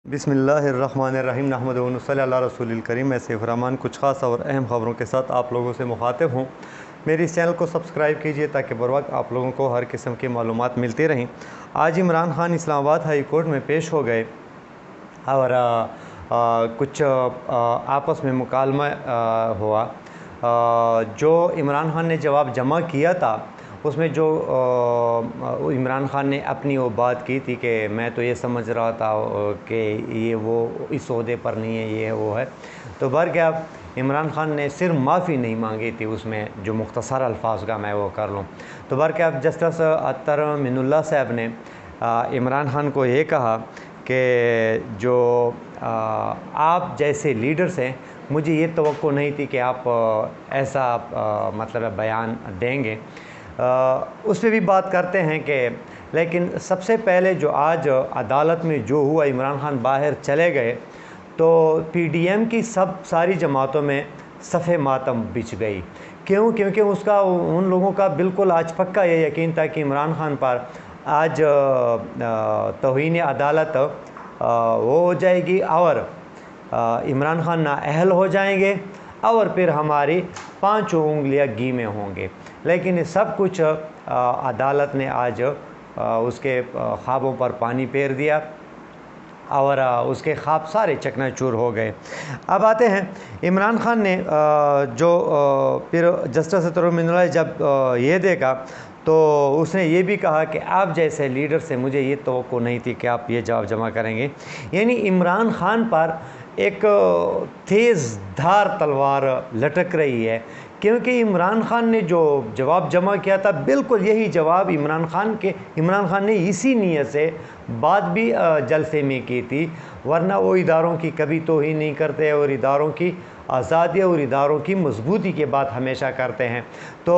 बिस्मिल्लाहिर्रहमानिर्रहीम नहमदुहु व नसल्ली अला रसूलिल करीम। मैं सैफ रहमान कुछ ख़ास और अहम ख़बरों के साथ आप लोगों से मुखातिब हूँ। मेरे इस चैनल को सब्सक्राइब कीजिए ताकि बर वक्त आप लोगों को हर किस्म की मालूमात मिलती रहें। आज इमरान खान इस्लामाबाद हाई कोर्ट में पेश हो गए और कुछ आपस में मुकालमा हुआ। जो इमरान खान ने जवाब जमा किया था उसमें जो इमरान खान ने अपनी वो बात की थी कि मैं तो ये समझ रहा था कि ये वो इस ओहदे पर नहीं है, ये वो है। तो बहरकैफ इमरान खान ने सिर्फ माफ़ी नहीं मांगी थी, उसमें जो मुख्तसर अल्फाज का मैं वो कर लूँ। तो बहरकैफ जस्टिस अत्तर मिनुल्लाह साहब ने इमरान खान को ये कहा कि जो आप जैसे लीडर्स हैं, मुझे ये तवक्को नहीं थी कि आप ऐसा मतलब बयान देंगे। उस पर भी बात करते हैं कि लेकिन सबसे पहले जो आज अदालत में जो हुआ, इमरान खान बाहर चले गए तो पीडीएम की सारी जमातों में सफ़े मातम बिछ गई। क्योंकि उसका उन लोगों का बिल्कुल आज पक्का ये यकीन था कि इमरान खान पर आज तौहीन अदालत वो हो जाएगी और इमरान खान नाअहल हो जाएंगे और फिर हमारी 5 उंगलियां घी में होंगे। लेकिन सब कुछ अदालत ने आज उसके ख्वाबों पर पानी फेर दिया और उसके ख्वाब सारे चकनाचूर हो गए। अब आते हैं इमरान खान ने जो फिर जस्टिस अत्तर मिनुल्लाह जब ये देखा तो उसने ये भी कहा कि आप जैसे लीडर से मुझे ये तवक्को नहीं थी कि आप ये जवाब जमा करेंगे। यानी इमरान खान पर एक तेज़ धार तलवार लटक रही है, क्योंकि इमरान खान ने जो जवाब जमा किया था बिल्कुल यही जवाब इमरान खान ने इसी नीयत से बात भी जलसे में की थी, वरना वो इदारों की कभी तौहीन नहीं करते और इदारों की आज़ादी और इदारों की मजबूती की बात हमेशा करते हैं। तो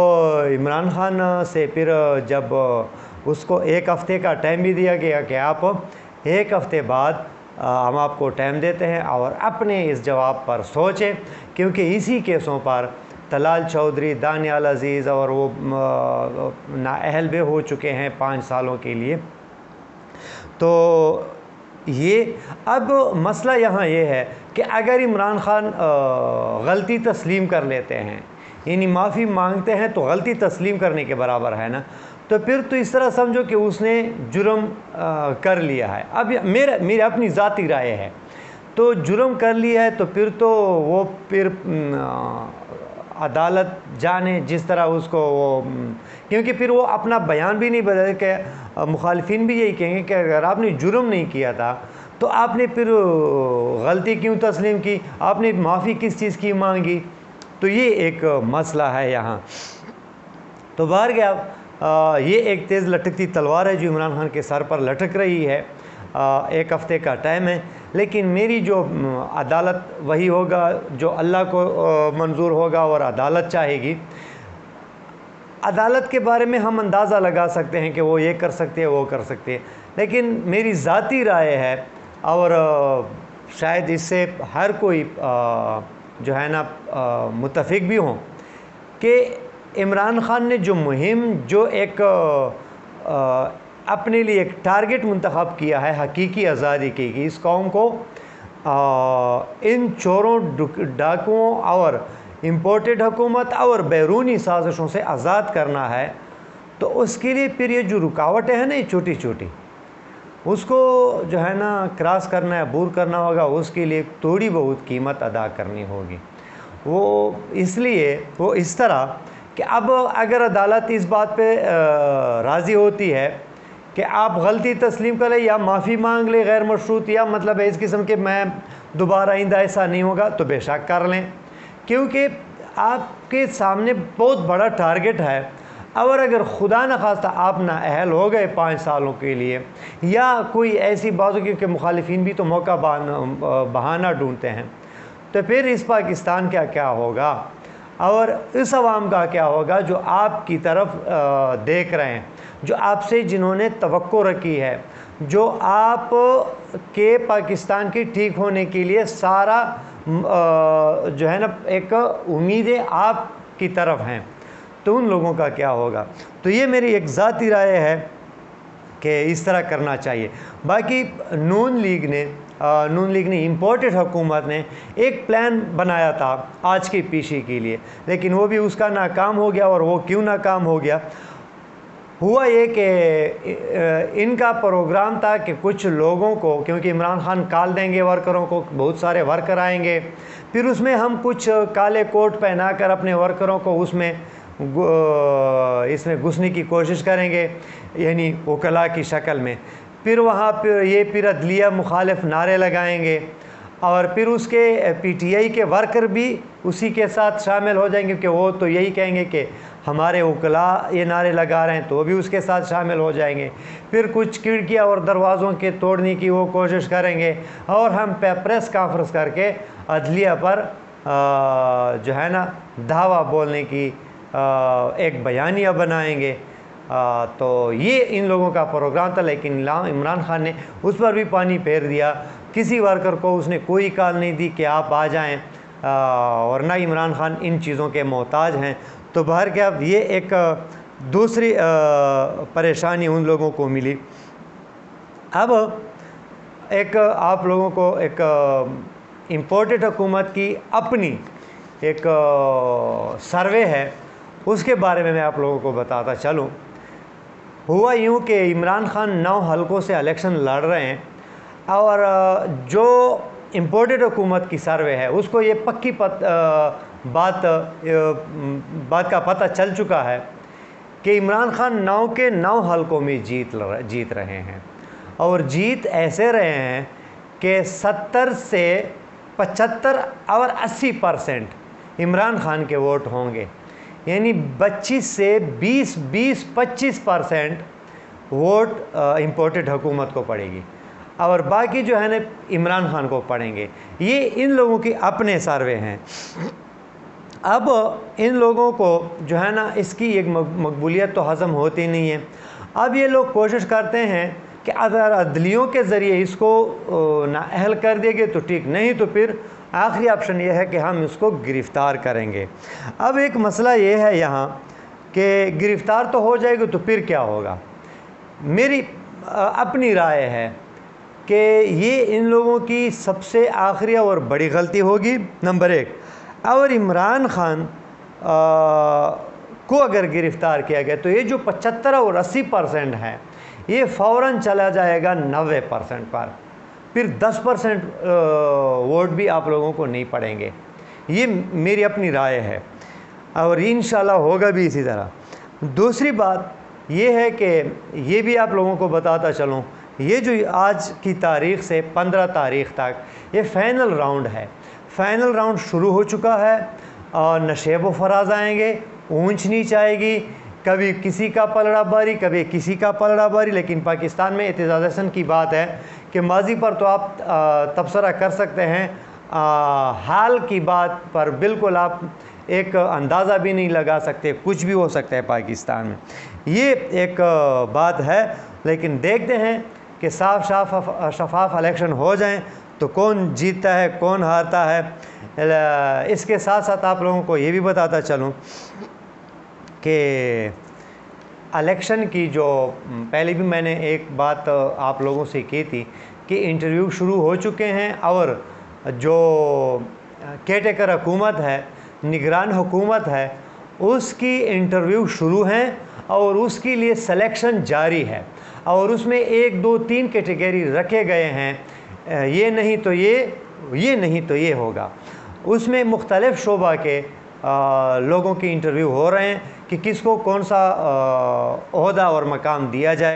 इमरान खान से फिर जब उसको 1 हफ़्ते का टाइम भी दिया गया कि आप 1 हफ़्ते बाद हम आपको टाइम देते हैं और अपने इस जवाब पर सोचें, क्योंकि इसी केसों पर तलाल चौधरी, दानियाल अजीज़ और वो नाअहल भी हो चुके हैं 5 सालों के लिए। तो ये अब मसला यहाँ ये है कि अगर इमरान खान गलती तस्लीम कर लेते हैं, यानी माफ़ी मांगते हैं, तो गलती तस्लीम करने के बराबर है ना। तो फिर तो इस तरह समझो कि उसने जुर्म कर लिया है। अब मेरी अपनी ज़ाती राय है, तो जुर्म कर लिया है तो फिर तो वो फिर अदालत जाने जिस तरह उसको वो, क्योंकि फिर वो अपना बयान भी नहीं बदल के मुखालिफिन भी यही कहेंगे कि अगर आपने जुर्म नहीं किया था तो आपने फिर गलती क्यों तस्लीम की, आपने माफ़ी किस चीज़ की मांगी। तो ये एक मसला है यहाँ। तो बाहर गया ये एक तेज़ लटकती तलवार है जो इमरान खान के सर पर लटक रही है। 1 हफ़्ते का टाइम है, लेकिन मेरी जो अदालत वही होगा जो अल्लाह को मंजूर होगा और अदालत चाहेगी। अदालत के बारे में हम अंदाज़ा लगा सकते हैं कि वो ये कर सकते हैं, वो कर सकते हैं, लेकिन मेरी ज़ाती राय है और शायद इससे हर कोई जो है ना मुत्तफ़िक भी हों कि इमरान खान ने जो मुहिम, जो एक अपने लिए एक टारगेट मुंतखब किया है हकीकी आज़ादी की, इस कौम को इन चोरों, डाकुओं और इम्पोर्टेड हुकूमत और बैरूनी साजिशों से आज़ाद करना है, तो उसके लिए फिर ये जो रुकावटें हैं ना, ये छोटी छोटी, उसको जो है ना क्रॉस करना है, अबूर करना होगा, उसके लिए थोड़ी बहुत कीमत अदा करनी होगी। वो इसलिए वो इस तरह कि अब अगर अदालत इस बात पे राज़ी होती है कि आप गलती तस्लीम करें या माफ़ी मांग लें गैर मशरूत, या मतलब है इस किस्म के मैं दोबारा आइंदा ऐसा नहीं होगा, तो बेशक कर लें, क्योंकि आपके सामने बहुत बड़ा टारगेट है। और अगर खुदा न खास्ता आप नाअहल हो गए 5 सालों के लिए, या कोई ऐसी बात हो, क्योंकि मुखालिफिन भी तो मौका बहाना ढूंढते हैं, तो फिर इस पाकिस्तान का क्या होगा और इस अवाम का क्या होगा जो आपकी तरफ देख रहे हैं, जो आपसे जिन्होंने तवक्को रखी है, जो आप के पाकिस्तान के ठीक होने के लिए सारा जो है ना एक उम्मीदें आपकी तरफ हैं, तो उन लोगों का क्या होगा। तो ये मेरी एक ज़ाती राय है कि इस तरह करना चाहिए। बाकी नून लीग ने नून लीग ने इम्पोर्टेड हुकूमत ने एक प्लान बनाया था आज की पीसी के लिए, लेकिन वो भी उसका नाकाम हो गया। और वो क्यों नाकाम हो गया? हुआ ये कि इनका प्रोग्राम था कि कुछ लोगों को, क्योंकि इमरान खान काल देंगे वर्करों को, बहुत सारे वर्कर आएंगे, फिर उसमें हम कुछ काले कोट पहना कर अपने वर्करों को इसमें घुसने की कोशिश करेंगे, यानी वकला की शक्ल में। फिर वहाँ पर ये फिर अदलिया मुखालिफ नारे लगाएंगे, और फिर उसके पीटीआई के वर्कर भी उसी के साथ शामिल हो जाएंगे कि वो तो यही कहेंगे कि हमारे वकला ये नारे लगा रहे हैं, तो वो भी उसके साथ शामिल हो जाएंगे। फिर कुछ खिड़कियाँ और दरवाज़ों के तोड़ने की वो कोशिश करेंगे, और हम प्रेस कॉन्फ्रेंस करके अदलिया पर जो है ना दावा बोलने की एक बयानिया बनाएंगे। तो ये इन लोगों का प्रोग्राम था, लेकिन इमरान खान ने उस पर भी पानी फेर दिया। किसी वर्कर को उसने कोई कॉल नहीं दी कि आप आ जाएं, और ना इमरान खान इन चीज़ों के मोहताज हैं। तो बाहर क्या, ये एक दूसरी परेशानी उन लोगों को मिली। अब एक आप लोगों को एक इम्पोर्टेड हुकूमत की अपनी एक सर्वे है, उसके बारे में मैं आप लोगों को बताता चलूँ। हुआ यूँ कि इमरान खान 9 हलकों से इलेक्शन लड़ रहे हैं, और जो इम्पोर्टेड हुकूमत की सर्वे है उसको ये पक्की बात का पता चल चुका है कि इमरान खान 9 के 9 हलकों में जीत रहे हैं, और जीत ऐसे रहे हैं कि 70 से 75 और 80% इमरान खान के वोट होंगे, यानी 25 से 25% वोट इम्पोर्टेड हुकूमत को पड़ेगी, और बाकी जो है ना इमरान खान को पड़ेंगे। ये इन लोगों की अपने सर्वे हैं। अब इन लोगों को जो है ना इसकी एक मकबूलियत तो हज़म होती नहीं है। अब ये लोग कोशिश करते हैं कि अगर अदलियों के ज़रिए इसको नाअहल कर देंगे तो ठीक, नहीं तो फिर आखिरी ऑप्शन ये है कि हम इसको गिरफ़्तार करेंगे। अब एक मसला ये है यहाँ कि गिरफ़्तार तो हो जाएगी तो फिर क्या होगा? मेरी अपनी राय है कि ये इन लोगों की सबसे आखिरी और बड़ी गलती होगी, नंबर 1। और इमरान खान को अगर गिरफ़्तार किया गया तो ये जो 75 और 80% है ये फ़ौरन चला जाएगा 90% पर, फिर 10% वोट भी आप लोगों को नहीं पड़ेंगे। ये मेरी अपनी राय है, और इंशाल्लाह होगा भी इसी तरह। दूसरी बात ये है कि ये भी आप लोगों को बताता चलूँ, ये जो आज की तारीख़ से 15 तारीख़ तक ये फ़ाइनल राउंड है। फ़ाइनल राउंड शुरू हो चुका है, और नशेब व फराज आएंगे, ऊंच नीच आएगी, कभी किसी का पलड़ा बारी, कभी किसी का पलड़ा बारी। लेकिन पाकिस्तान में एतजाज़ की बात है कि माजी पर तो आप तबसरा कर सकते हैं, हाल की बात पर बिल्कुल आप एक अंदाज़ा भी नहीं लगा सकते, कुछ भी हो सकता है पाकिस्तान में। ये एक बात है, लेकिन देखते हैं कि शफाफ इलेक्शन हो जाएं तो कौन जीतता है कौन हारता है। इसके साथ साथ आप लोगों को ये भी बताता चलूँ कि इलेक्शन की जो पहले भी मैंने एक बात आप लोगों से की थी कि इंटरव्यू शुरू हो चुके हैं, और जो केयरटेकर हुकूमत है, निगरान हुकूमत है, उसकी इंटरव्यू शुरू हैं, और उसके लिए सिलेक्शन जारी है, और उसमें 1, 2, 3 कैटेगरी रखे गए हैं। ये नहीं तो ये नहीं तो ये होगा। उसमें मुख्तलिफ़ शोबा के लोगों की इंटरव्यू हो रहे हैं कि किसको कौन सा ओहदा और मकाम दिया जाए।